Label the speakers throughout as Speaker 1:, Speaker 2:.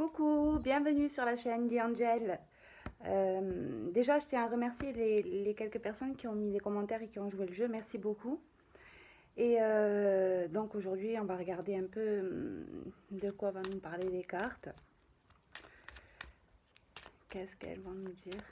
Speaker 1: Coucou, bienvenue sur la chaîne The Angel. Déjà, je tiens à remercier les quelques personnes qui ont mis des commentaires et qui ont joué le jeu. Merci beaucoup. Et donc aujourd'hui, on va regarder un peu de quoi vont nous parler les cartes. Qu'est-ce qu'elles vont nous dire?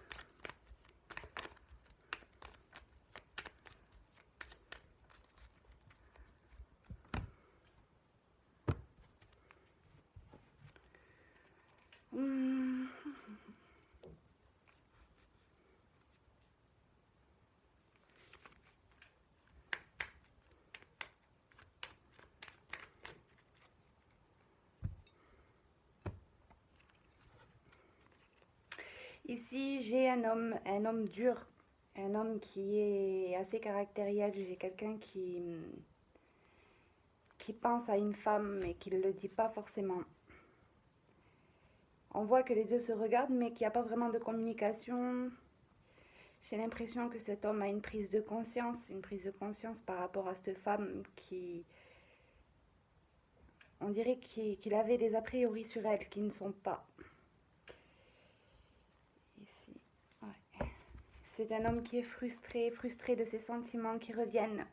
Speaker 1: Ici, j'ai un homme dur, un homme qui est assez caractériel. J'ai quelqu'un qui pense à une femme mais qui ne le dit pas forcément. On voit que les deux se regardent mais qu'il n'y a pas vraiment de communication. J'ai l'impression que cet homme a une prise de conscience par rapport à cette femme qui... On dirait qu'il avait des a priori sur elle qui ne sont pas. Ici, ouais. C'est un homme qui est frustré de ses sentiments qui reviennent.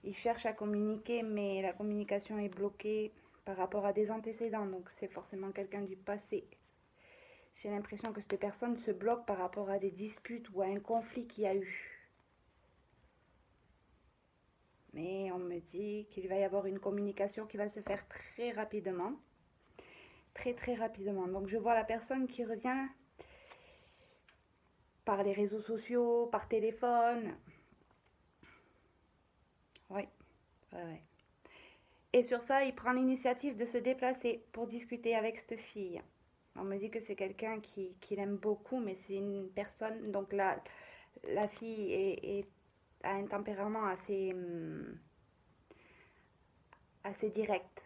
Speaker 1: Il cherche à communiquer, mais la communication est bloquée par rapport à des antécédents, donc c'est forcément quelqu'un du passé. J'ai l'impression que cette personne se bloque par rapport à des disputes ou à un conflit qu'il y a eu. Mais on me dit qu'il va y avoir une communication qui va se faire très rapidement. Très rapidement. Donc je vois la personne qui revient par les réseaux sociaux, par téléphone. Oui. Et sur ça, il prend l'initiative de se déplacer pour discuter avec cette fille. On me dit que c'est quelqu'un qui l'aime beaucoup, mais c'est une personne... Donc là, la fille a un tempérament assez direct.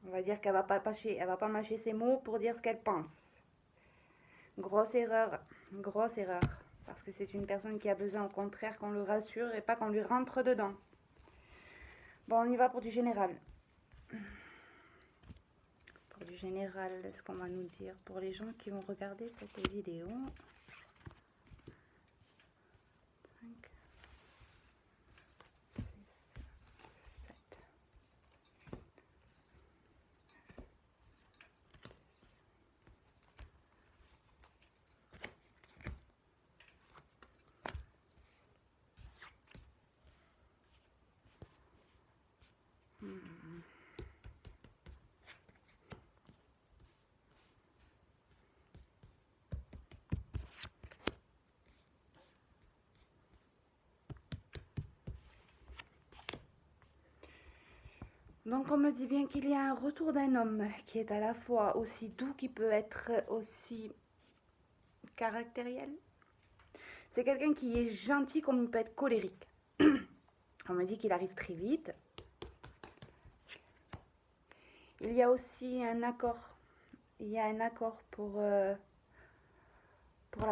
Speaker 1: On va dire qu'elle va pas mâcher ses mots pour dire ce qu'elle pense. Grosse erreur. Parce que c'est une personne qui a besoin au contraire qu'on le rassure et pas qu'on lui rentre dedans. Bon, on y va pour du général. Pour du général, est-ce qu'on va nous dire pour les gens qui vont regarder cette vidéo? 5, 6, 7. Donc on me dit bien qu'il y a un retour d'un homme qui est à la fois aussi doux, qui peut être aussi caractériel. C'est quelqu'un qui est gentil comme il peut être colérique. On me dit qu'il arrive très vite. Il y a aussi un accord. Il y a un accord pour la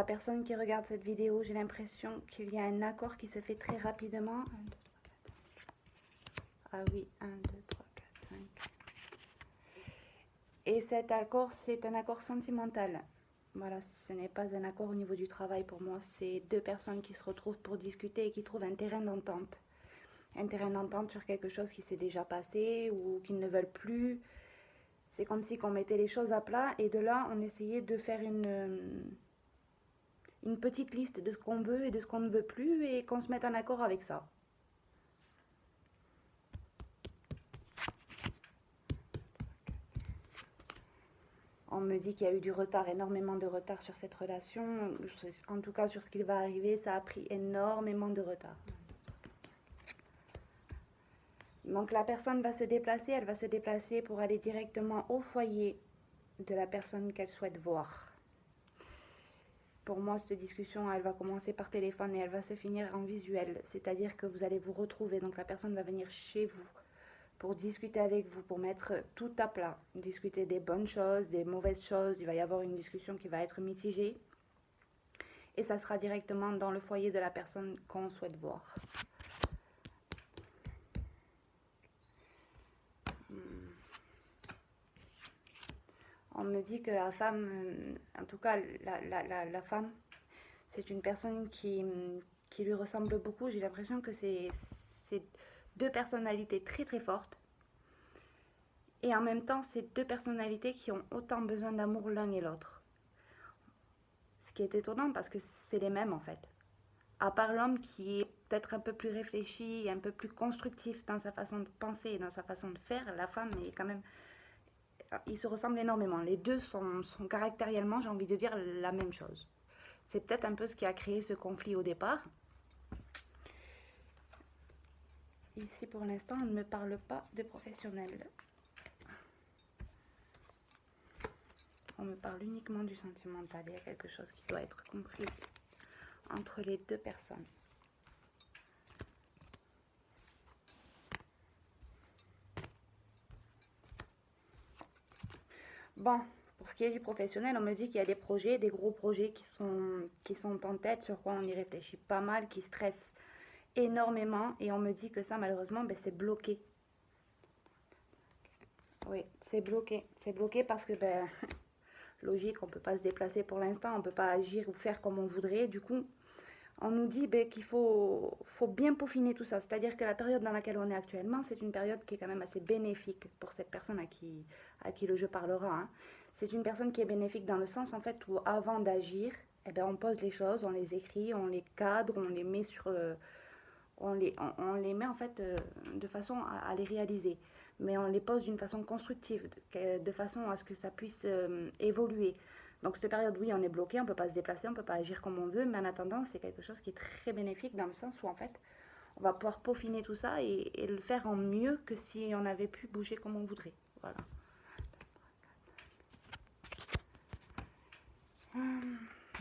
Speaker 1: personne qui regarde cette vidéo. J'ai l'impression qu'il y a un accord qui se fait très rapidement. 1, 2, 3, 4. Ah oui, 1, 2, 3, 4, 5. Et cet accord, c'est un accord sentimental. Voilà, ce n'est pas un accord au niveau du travail pour moi. C'est deux personnes qui se retrouvent pour discuter et qui trouvent un terrain d'entente. Un terrain d'entente sur quelque chose qui s'est déjà passé ou qu'ils ne veulent plus. C'est comme si on mettait les choses à plat et de là, on essayait de faire une petite liste de ce qu'on veut et de ce qu'on ne veut plus et qu'on se mette en accord avec ça. On me dit qu'il y a eu du retard, énormément de retard sur cette relation. En tout cas, sur ce qui va arriver, ça a pris énormément de retard. Donc la personne va se déplacer, elle va se déplacer pour aller directement au foyer de la personne qu'elle souhaite voir. Pour moi, cette discussion, elle va commencer par téléphone et elle va se finir en visuel. C'est-à-dire que vous allez vous retrouver, donc la personne va venir chez vous pour discuter avec vous, pour mettre tout à plat. Discuter des bonnes choses, des mauvaises choses. Il va y avoir une discussion qui va être mitigée. Et ça sera directement dans le foyer de la personne qu'on souhaite voir. On me dit que la femme, en tout cas la femme, c'est une personne qui lui ressemble beaucoup. J'ai l'impression que c'est deux personnalités très très fortes. Et en même temps, c'est deux personnalités qui ont autant besoin d'amour l'un et l'autre. Ce qui est étonnant parce que c'est les mêmes en fait. À part l'homme qui est peut-être un peu plus réfléchi, un peu plus constructif dans sa façon de penser et dans sa façon de faire, la femme est quand même... Ils se ressemblent énormément. Les deux sont caractériellement, j'ai envie de dire, la même chose. C'est peut-être un peu ce qui a créé ce conflit au départ. Ici, pour l'instant, on ne me parle pas de professionnel. On me parle uniquement du sentimental. Il y a quelque chose qui doit être compris entre les deux personnes. Bon, pour ce qui est du professionnel, on me dit qu'il y a des projets, des gros projets qui sont en tête, sur quoi on y réfléchit pas mal, qui stressent énormément. Et on me dit que ça, malheureusement, ben, c'est bloqué. Oui, c'est bloqué. C'est bloqué parce que, ben, logique, on ne peut pas se déplacer pour l'instant, on ne peut pas agir ou faire comme on voudrait. Du coup, on nous dit ben, qu'il faut bien peaufiner tout ça. C'est-à-dire que la période dans laquelle on est actuellement, c'est une période qui est quand même assez bénéfique pour cette personne à qui le jeu parlera. Hein. C'est une personne qui est bénéfique dans le sens en fait où avant d'agir, eh ben, on pose les choses, on les écrit, on les cadre, on les met sur... on les met en fait de façon à les réaliser. Mais on les pose d'une façon constructive, de façon à ce que ça puisse évoluer. Donc cette période, oui, on est bloqué, on ne peut pas se déplacer, on ne peut pas agir comme on veut, mais en attendant, c'est quelque chose qui est très bénéfique dans le sens où en fait, on va pouvoir peaufiner tout ça et le faire en mieux que si on avait pu bouger comme on voudrait. Voilà.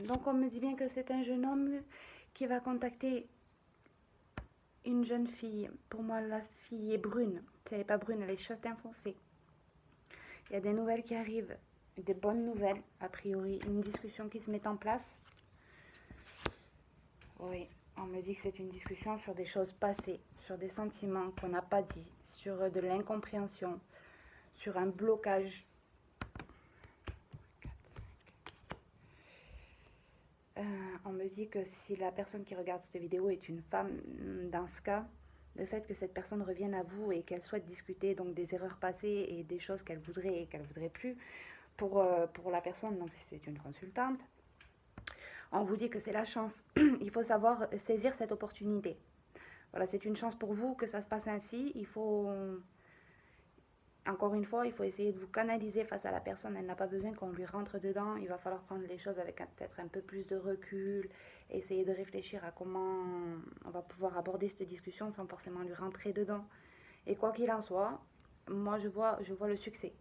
Speaker 1: Donc on me dit bien que c'est un jeune homme qui va contacter une jeune fille. Pour moi, la fille est brune. Si elle n'est pas brune, elle est châtain foncé. Il y a des nouvelles qui arrivent, des bonnes nouvelles, a priori, une discussion qui se met en place. Oui, on me dit que c'est une discussion sur des choses passées, sur des sentiments qu'on n'a pas dit, sur de l'incompréhension, sur un blocage. On me dit que si la personne qui regarde cette vidéo est une femme, dans ce cas, le fait que cette personne revienne à vous et qu'elle souhaite discuter donc des erreurs passées et des choses qu'elle voudrait et qu'elle ne voudrait plus pour la personne, donc si c'est une consultante, on vous dit que c'est la chance. Il faut savoir saisir cette opportunité. Voilà, c'est une chance pour vous que ça se passe ainsi. Il faut, encore une fois, il faut essayer de vous canaliser face à la personne. Elle n'a pas besoin qu'on lui rentre dedans. Il va falloir prendre les choses avec peut-être un peu plus de recul, essayer de réfléchir à comment on va pouvoir aborder cette discussion sans forcément lui rentrer dedans. Et quoi qu'il en soit, moi je vois le succès.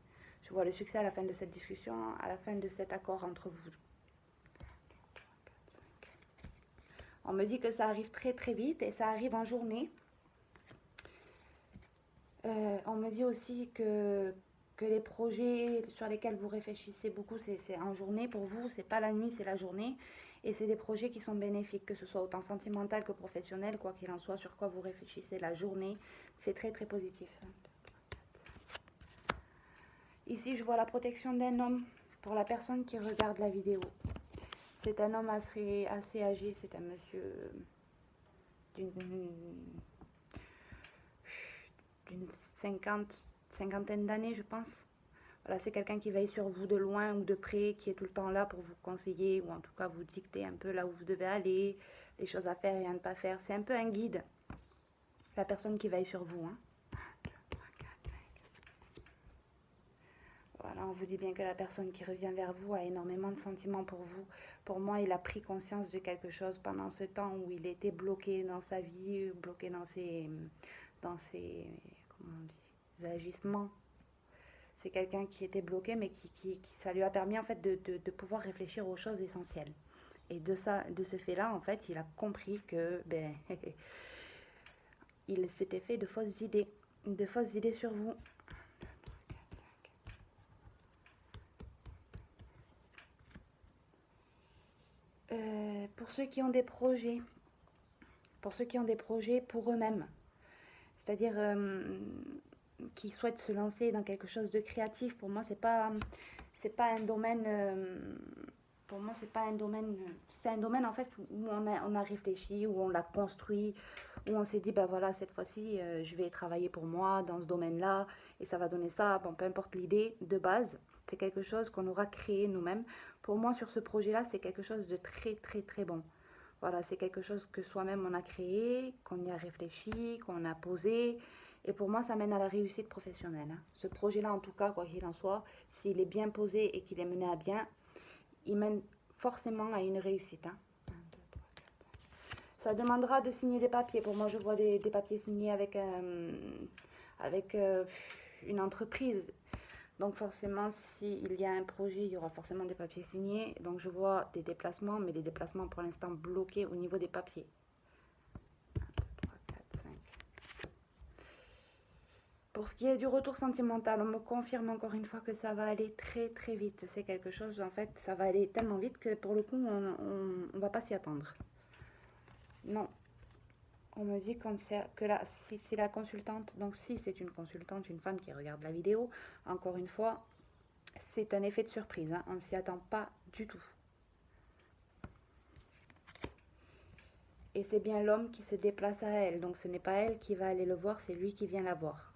Speaker 1: Je vois le succès à la fin de cette discussion, à la fin de cet accord entre vous. On me dit que ça arrive très très vite et ça arrive en journée. On me dit aussi que les projets sur lesquels vous réfléchissez beaucoup, c'est en journée pour vous, c'est pas la nuit, c'est la journée. Et c'est des projets qui sont bénéfiques, que ce soit autant sentimental que professionnel, quoi qu'il en soit, sur quoi vous réfléchissez la journée. C'est très très positif. Ici, je vois la protection d'un homme pour la personne qui regarde la vidéo. C'est un homme assez âgé, c'est un monsieur d'une cinquantaine d'années, je pense. Voilà, c'est quelqu'un qui veille sur vous de loin ou de près, qui est tout le temps là pour vous conseiller ou en tout cas vous dicter un peu là où vous devez aller, les choses à faire et à ne pas faire. C'est un peu un guide, la personne qui veille sur vous. Hein. Voilà, on vous dit bien que la personne qui revient vers vous a énormément de sentiments pour vous. Pour moi, il a pris conscience de quelque chose pendant ce temps où il était bloqué dans sa vie, bloqué dans ses comment on dit, agissements. C'est quelqu'un qui était bloqué, mais qui ça lui a permis en fait de pouvoir réfléchir aux choses essentielles. Et de ce fait-là, en fait, il a compris que ben, il s'était fait de fausses idées sur vous. Pour ceux qui ont des projets, pour eux-mêmes, c'est-à-dire qui souhaitent se lancer dans quelque chose de créatif, pour moi, c'est pas c'est pas un domaine, pour moi, c'est pas un domaine, c'est un domaine en fait où on a réfléchi, où on l'a construit, où on s'est dit, ben voilà, cette fois-ci, je vais travailler pour moi dans ce domaine-là, et ça va donner ça, bon, peu importe l'idée de base, c'est quelque chose qu'on aura créé nous-mêmes. Pour moi, sur ce projet-là, c'est quelque chose de très, très, très bon. Voilà, c'est quelque chose que soi-même on a créé, qu'on y a réfléchi, qu'on a posé. Et pour moi, ça mène à la réussite professionnelle, hein. Ce projet-là, en tout cas, quoi qu'il en soit, s'il est bien posé et qu'il est mené à bien, il mène forcément à une réussite, hein. Ça demandera de signer des papiers. Pour moi, je vois des papiers signés avec une entreprise. Donc forcément, s'il y a un projet, il y aura forcément des papiers signés. Donc je vois des déplacements, mais des déplacements pour l'instant bloqués au niveau des papiers. 1, 2, 3, 4, 5. Pour ce qui est du retour sentimental, on me confirme encore une fois que ça va aller très très vite. C'est quelque chose, en fait, ça va aller tellement vite que pour le coup, on va pas s'y attendre. Non. On me dit que là, si la consultante, donc si c'est une consultante, une femme qui regarde la vidéo, encore une fois, c'est un effet de surprise, hein, on ne s'y attend pas du tout. Et c'est bien l'homme qui se déplace à elle, donc ce n'est pas elle qui va aller le voir, c'est lui qui vient la voir.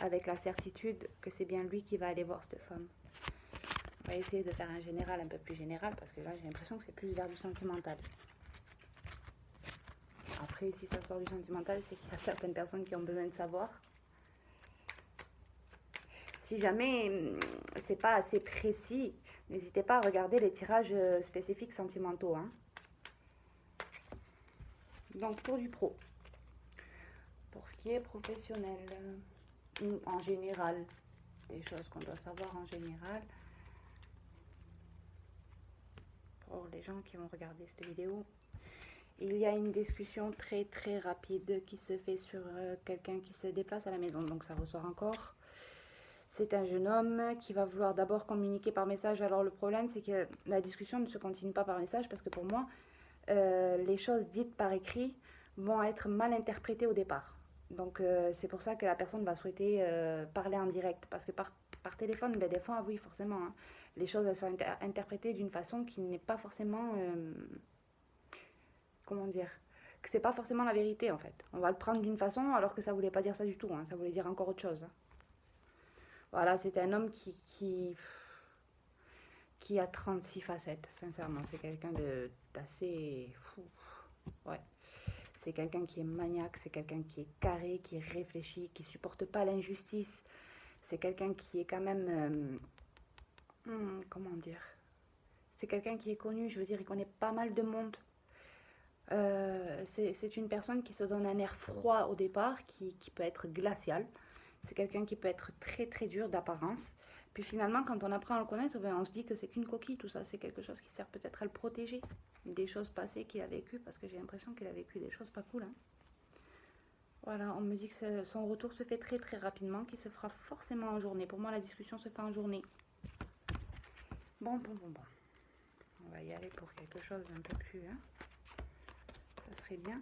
Speaker 1: Avec la certitude que c'est bien lui qui va aller voir cette femme. On va essayer de faire un général un peu plus général, parce que là j'ai l'impression que c'est plus vers du sentimental. Après, si ça sort du sentimental, c'est qu'il y a certaines personnes qui ont besoin de savoir. Si jamais c'est pas assez précis, n'hésitez pas à regarder les tirages spécifiques sentimentaux, hein. Donc pour du pro. Pour ce qui est professionnel, ou en général, des choses qu'on doit savoir en général. Pour les gens qui vont regarder cette vidéo, il y a une discussion très très rapide qui se fait sur quelqu'un qui se déplace à la maison. Donc ça ressort encore. C'est un jeune homme qui va vouloir d'abord communiquer par message. Alors le problème, c'est que la discussion ne se continue pas par message parce que pour moi, les choses dites par écrit vont être mal interprétées au départ. Donc c'est pour ça que la personne va souhaiter parler en direct. Parce que par téléphone, ben, des fois, oui, forcément, hein, les choses elles sont interprétées d'une façon qui n'est pas forcément... comment dire, que c'est pas forcément la vérité en fait. On va le prendre d'une façon alors que ça voulait pas dire ça du tout, hein, ça voulait dire encore autre chose, hein. Voilà, c'est un homme qui a 36 facettes, sincèrement. C'est quelqu'un d'assez fou. Ouais. C'est quelqu'un qui est maniaque, c'est quelqu'un qui est carré, qui réfléchit, qui supporte pas l'injustice. C'est quelqu'un qui est quand même... comment dire, c'est quelqu'un qui est connu, je veux dire, il connaît pas mal de monde. C'est une personne qui se donne un air froid au départ, qui peut être glacial. C'est quelqu'un qui peut être très très dur d'apparence. Puis finalement, quand on apprend à le connaître, ben, on se dit que c'est qu'une coquille, tout ça. C'est quelque chose qui sert peut-être à le protéger des choses passées qu'il a vécues, parce que j'ai l'impression qu'il a vécu des choses pas cool, hein. Voilà, on me dit que son retour se fait très très rapidement, qu'il se fera forcément en journée. Pour moi, la discussion se fait en journée. Bon. On va y aller pour quelque chose d'un peu plus, hein. Ça serait bien.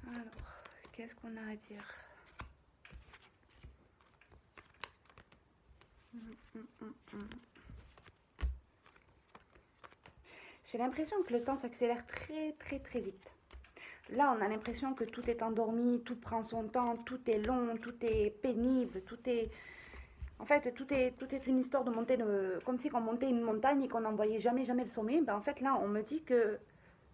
Speaker 1: Alors, qu'est-ce qu'on a à dire? J'ai l'impression que le temps s'accélère très très très vite. Là, on a l'impression que tout est endormi, tout prend son temps, tout est long, tout est pénible, tout est... En fait, tout est une histoire de monter, comme si on montait une montagne et qu'on n'en voyait jamais le sommet. Ben, en fait, là, on me dit que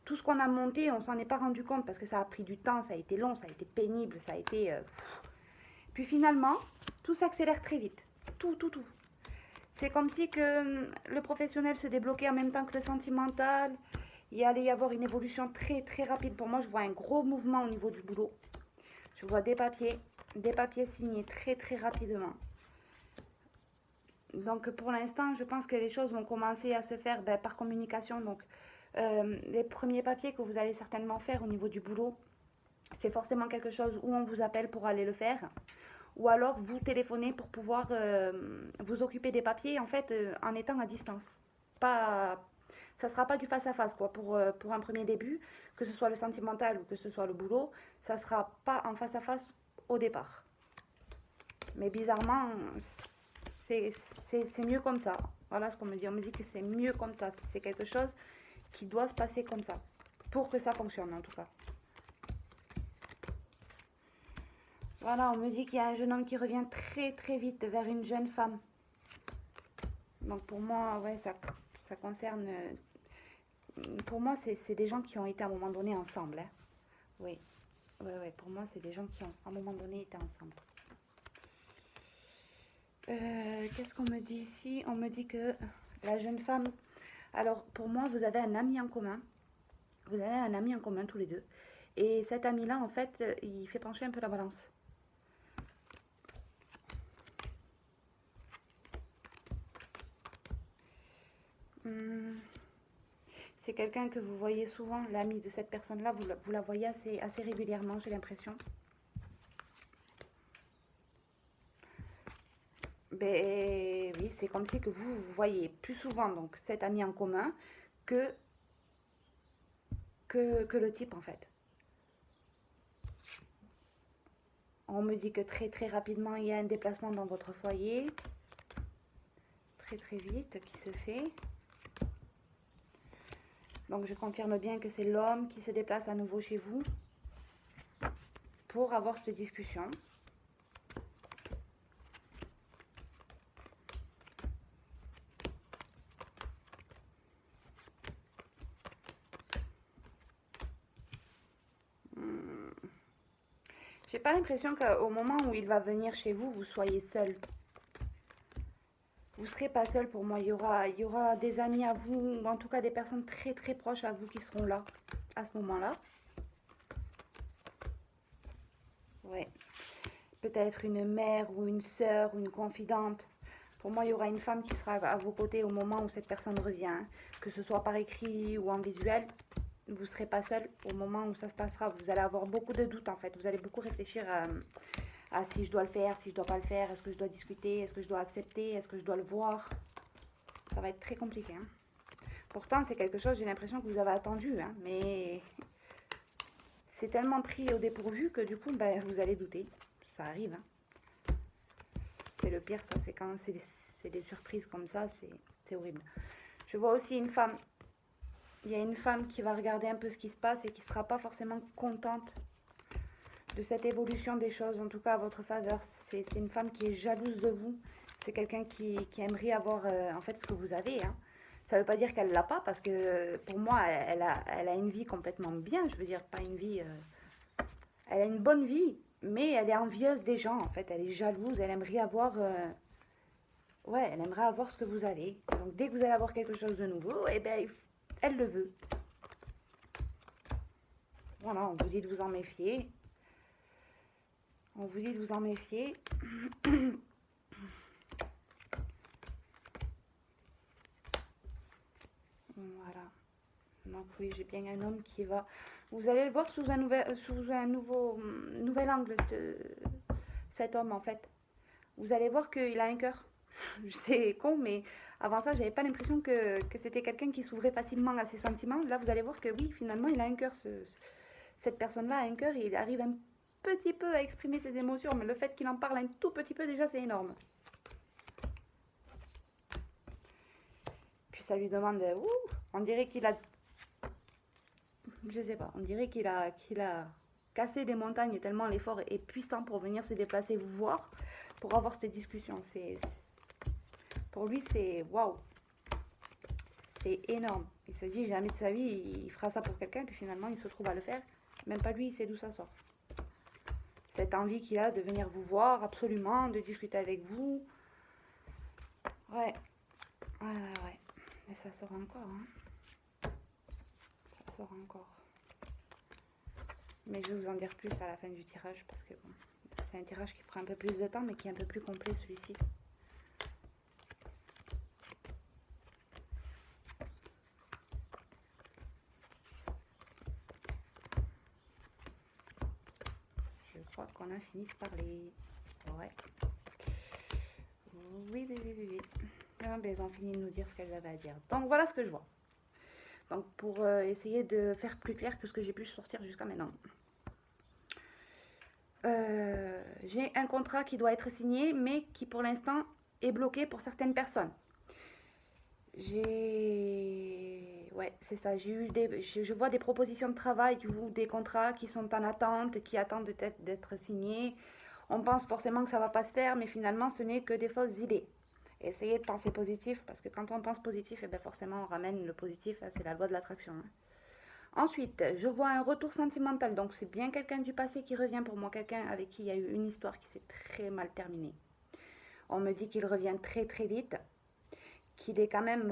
Speaker 1: tout ce qu'on a monté, on s'en est pas rendu compte parce que ça a pris du temps, ça a été long, ça a été pénible, ça a été... Puis finalement, tout s'accélère très vite. Tout. C'est comme si que le professionnel se débloquait en même temps que le sentimental. Il allait y avoir une évolution très très rapide. Pour moi, je vois un gros mouvement au niveau du boulot. Je vois des papiers signés très très rapidement. Donc pour l'instant, je pense que les choses vont commencer à se faire par communication. Donc les premiers papiers que vous allez certainement faire au niveau du boulot, c'est forcément quelque chose où on vous appelle pour aller le faire, ou alors vous téléphonez pour pouvoir vous occuper des papiers en fait en étant à distance. Pas, ça sera pas du face à face quoi pour un premier début, que ce soit le sentimental ou que ce soit le boulot, ça sera pas en face à face au départ. Mais bizarrement, c'est mieux comme ça. Voilà ce qu'on me dit. On me dit que c'est mieux comme ça. C'est quelque chose qui doit se passer comme ça. Pour que ça fonctionne en tout cas. Voilà, on me dit qu'il y a un jeune homme qui revient très très vite vers une jeune femme. Donc pour moi, ouais, ça concerne... pour moi, c'est des gens qui ont été à un moment donné ensemble. Hein. Oui, ouais, pour moi, c'est des gens qui ont à un moment donné été ensemble. Qu'est-ce qu'on me dit ici? On me dit que la jeune femme... Alors, pour moi, vous avez un ami en commun. Vous avez un ami en commun tous les deux. Et cet ami-là, en fait, il fait pencher un peu la balance. C'est quelqu'un que vous voyez souvent, l'ami de cette personne-là, vous la voyez assez régulièrement, j'ai l'impression. Ben oui, c'est comme si que vous voyez plus souvent donc cet ami en commun que, que le type en fait. On me dit que très très rapidement il y a un déplacement dans votre foyer, très très vite qui se fait. Donc je confirme bien que c'est l'homme qui se déplace à nouveau chez vous pour avoir cette discussion. J'ai pas l'impression qu'au moment où il va venir chez vous, vous soyez seul. Vous serez pas seul pour moi. Il y aura des amis à vous, ou en tout cas des personnes très très proches à vous qui seront là à ce moment-là. Ouais. Peut-être une mère ou une sœur ou une confidente. Pour moi, il y aura une femme qui sera à vos côtés au moment où cette personne revient, que ce soit par écrit ou en visuel. Vous ne serez pas seul au moment où ça se passera. Vous allez avoir beaucoup de doutes en fait. Vous allez beaucoup réfléchir à si je dois le faire, si je dois pas le faire, est-ce que je dois discuter, est-ce que je dois accepter, est-ce que je dois le voir. Ça va être très compliqué. Hein. Pourtant, c'est quelque chose, j'ai l'impression que vous avez attendu, hein, mais c'est tellement pris au dépourvu que du coup, ben, vous allez douter. Ça arrive. Hein. C'est le pire, ça. C'est quand c'est des surprises comme ça, c'est horrible. Je vois aussi une femme. Il y a une femme qui va regarder un peu ce qui se passe et qui ne sera pas forcément contente de cette évolution des choses, en tout cas à votre faveur. C'est une femme qui est jalouse de vous. C'est quelqu'un qui aimerait avoir en fait ce que vous avez. Hein. Ça ne veut pas dire qu'elle ne l'a pas, parce que pour moi, elle a une vie complètement bien. Je veux dire, pas une vie... elle a une bonne vie, mais elle est envieuse des gens, en fait. Elle est jalouse, elle aimerait avoir... ouais, elle aimerait avoir ce que vous avez. Donc dès que vous allez avoir quelque chose de nouveau, eh ben, elle le veut. Voilà, on vous dit de vous en méfier. On vous dit de vous en méfier. Voilà. Donc oui, j'ai bien un homme qui va... Vous allez le voir sous un nouvel angle, cet homme en fait. Vous allez voir qu'il a un cœur. C'est con, mais avant ça, j'avais pas l'impression que c'était quelqu'un qui s'ouvrait facilement à ses sentiments. Là, vous allez voir que oui, finalement, il a un cœur. Cette personne-là a un cœur et il arrive un petit peu à exprimer ses émotions, mais le fait qu'il en parle un tout petit peu, déjà, c'est énorme. Puis ça lui demande, on dirait qu'il a, je sais pas, on dirait qu'il a cassé des montagnes tellement l'effort est puissant pour venir se déplacer, vous voir, pour avoir cette discussion. Pour lui, c'est waouh, c'est énorme. Il se dit jamais de sa vie, il fera ça pour quelqu'un, puis finalement, il se trouve à le faire. Même pas lui, il sait d'où ça sort. Cette envie qu'il a de venir vous voir, absolument, de discuter avec vous. Ouais. Et ça sort encore, hein. Ça sort encore. Mais je vais vous en dire plus à la fin du tirage, parce que bon, c'est un tirage qui prend un peu plus de temps, mais qui est un peu plus complet, celui-ci. fini de parler. Ouais. Oui. Ah, ben, elles ont fini de nous dire ce qu'elles avaient à dire. Donc voilà ce que je vois. Donc pour essayer de faire plus clair que ce que j'ai pu sortir jusqu'à maintenant. J'ai un contrat qui doit être signé, mais qui pour l'instant est bloqué pour certaines personnes. Ouais, c'est ça. Je vois des propositions de travail ou des contrats qui sont en attente, qui attendent d'être signés. On pense forcément que ça va pas se faire, mais finalement, ce n'est que des fausses idées. Essayez de penser positif, parce que quand on pense positif, eh bien forcément, on ramène le positif. C'est la loi de l'attraction. Ensuite, je vois un retour sentimental. Donc, c'est bien quelqu'un du passé qui revient pour moi, quelqu'un avec qui il y a eu une histoire qui s'est très mal terminée. On me dit qu'il revient très très vite, qu'il est quand même...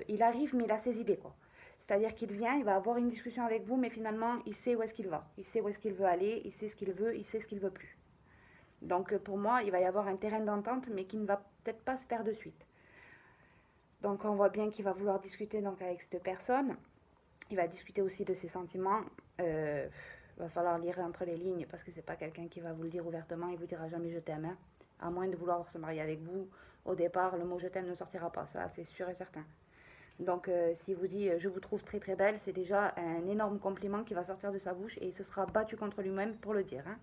Speaker 1: il arrive, mais il a ses idées, quoi. C'est-à-dire qu'il vient, il va avoir une discussion avec vous, mais finalement, il sait où est-ce qu'il va. Il sait où est-ce qu'il veut aller, il sait ce qu'il veut, il sait ce qu'il veut plus. Donc, pour moi, il va y avoir un terrain d'entente, mais qui ne va peut-être pas se faire de suite. Donc, on voit bien qu'il va vouloir discuter donc, avec cette personne. Il va discuter aussi de ses sentiments. Va falloir lire entre les lignes parce que c'est pas quelqu'un qui va vous le dire ouvertement. Il vous dira jamais je t'aime, hein. À moins de vouloir se marier avec vous. Au départ, le mot je t'aime ne sortira pas, ça c'est sûr et certain. Donc s'il vous dit je vous trouve très très belle, c'est déjà un énorme compliment qui va sortir de sa bouche et il se sera battu contre lui-même pour le dire, hein.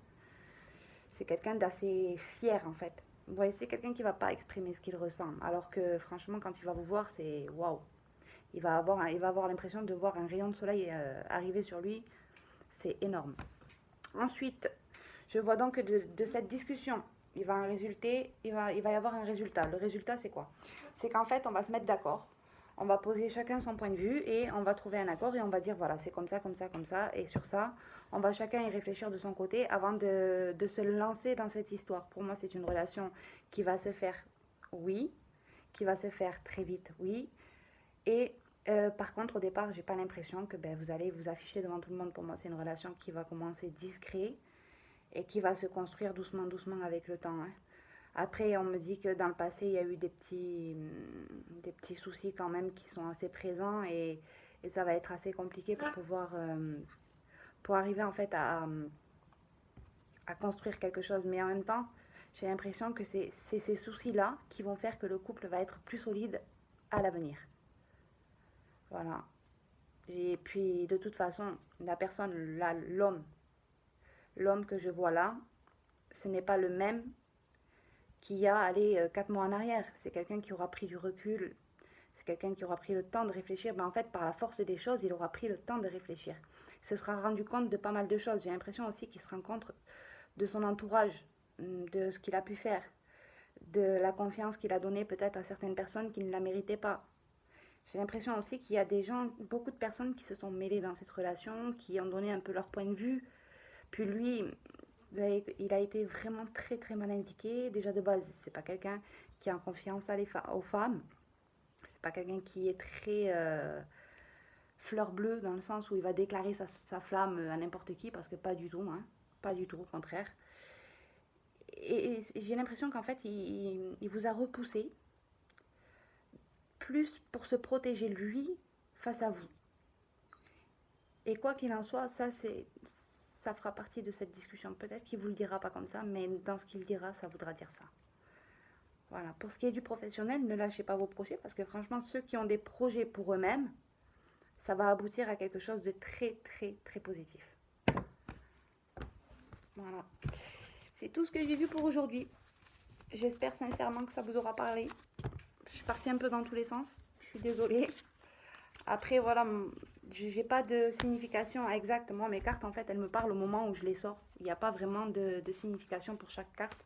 Speaker 1: C'est quelqu'un d'assez fier en fait. Vous voyez, c'est quelqu'un qui va pas exprimer ce qu'il ressent. Alors que franchement, quand il va vous voir, c'est waouh. Il va avoir l'impression de voir un rayon de soleil arriver sur lui. C'est énorme. Ensuite, je vois donc que de cette discussion, il va y avoir un résultat. Le résultat, c'est quoi? C'est qu'en fait, on va se mettre d'accord. On va poser chacun son point de vue et on va trouver un accord et on va dire voilà, c'est comme ça, comme ça, comme ça. Et sur ça, on va chacun y réfléchir de son côté avant de se lancer dans cette histoire. Pour moi, c'est une relation qui va se faire, oui, qui va se faire très vite, oui. Et par contre, au départ, j'ai pas l'impression que vous allez vous afficher devant tout le monde. Pour moi, c'est une relation qui va commencer discret et qui va se construire doucement, doucement avec le temps, hein. Après, on me dit que dans le passé, il y a eu des petits soucis quand même qui sont assez présents et ça va être assez compliqué pour pouvoir pour arriver en fait à construire quelque chose. Mais en même temps, j'ai l'impression que c'est ces soucis-là qui vont faire que le couple va être plus solide à l'avenir. Voilà. Et puis, de toute façon, la personne, là, l'homme que je vois là, ce n'est pas le même qu'il y a, allez, 4 mois en arrière. C'est quelqu'un qui aura pris du recul. C'est quelqu'un qui aura pris le temps de réfléchir. En fait, par la force des choses, il aura pris le temps de réfléchir. Il se sera rendu compte de pas mal de choses. J'ai l'impression aussi qu'il se rend compte de son entourage, de ce qu'il a pu faire, de la confiance qu'il a donnée peut-être à certaines personnes qui ne la méritaient pas. J'ai l'impression aussi qu'il y a des gens, beaucoup de personnes qui se sont mêlées dans cette relation, qui ont donné un peu leur point de vue. Puis lui, il a été vraiment très très mal indiqué. Déjà de base, c'est pas quelqu'un qui a confiance aux femmes. C'est pas quelqu'un qui est très fleur bleue dans le sens où il va déclarer sa flamme à n'importe qui, parce que pas du tout, hein. Pas du tout, au contraire. Et j'ai l'impression qu'en fait, il vous a repoussé plus pour se protéger lui face à vous. Et quoi qu'il en soit, ça fera partie de cette discussion. Peut-être qu'il ne vous le dira pas comme ça, mais dans ce qu'il dira, ça voudra dire ça. Voilà. Pour ce qui est du professionnel, ne lâchez pas vos projets, parce que franchement, ceux qui ont des projets pour eux-mêmes, ça va aboutir à quelque chose de très, très, très positif. Voilà. C'est tout ce que j'ai vu pour aujourd'hui. J'espère sincèrement que ça vous aura parlé. Je suis partie un peu dans tous les sens. Je suis désolée. Après, voilà, j'ai pas de signification exacte. Moi, mes cartes, en fait, elles me parlent au moment où je les sors. Il n'y a pas vraiment de signification pour chaque carte.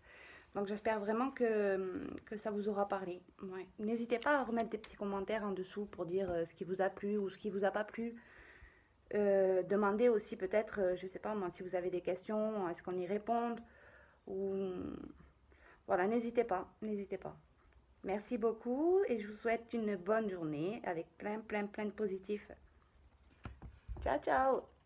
Speaker 1: Donc, j'espère vraiment que ça vous aura parlé. Ouais. N'hésitez pas à remettre des petits commentaires en dessous pour dire ce qui vous a plu ou ce qui vous a pas plu. Demandez aussi peut-être, je sais pas moi, si vous avez des questions, est-ce qu'on y réponde ou... Voilà, n'hésitez pas, n'hésitez pas. Merci beaucoup et je vous souhaite une bonne journée avec plein de positifs. Ciao, ciao!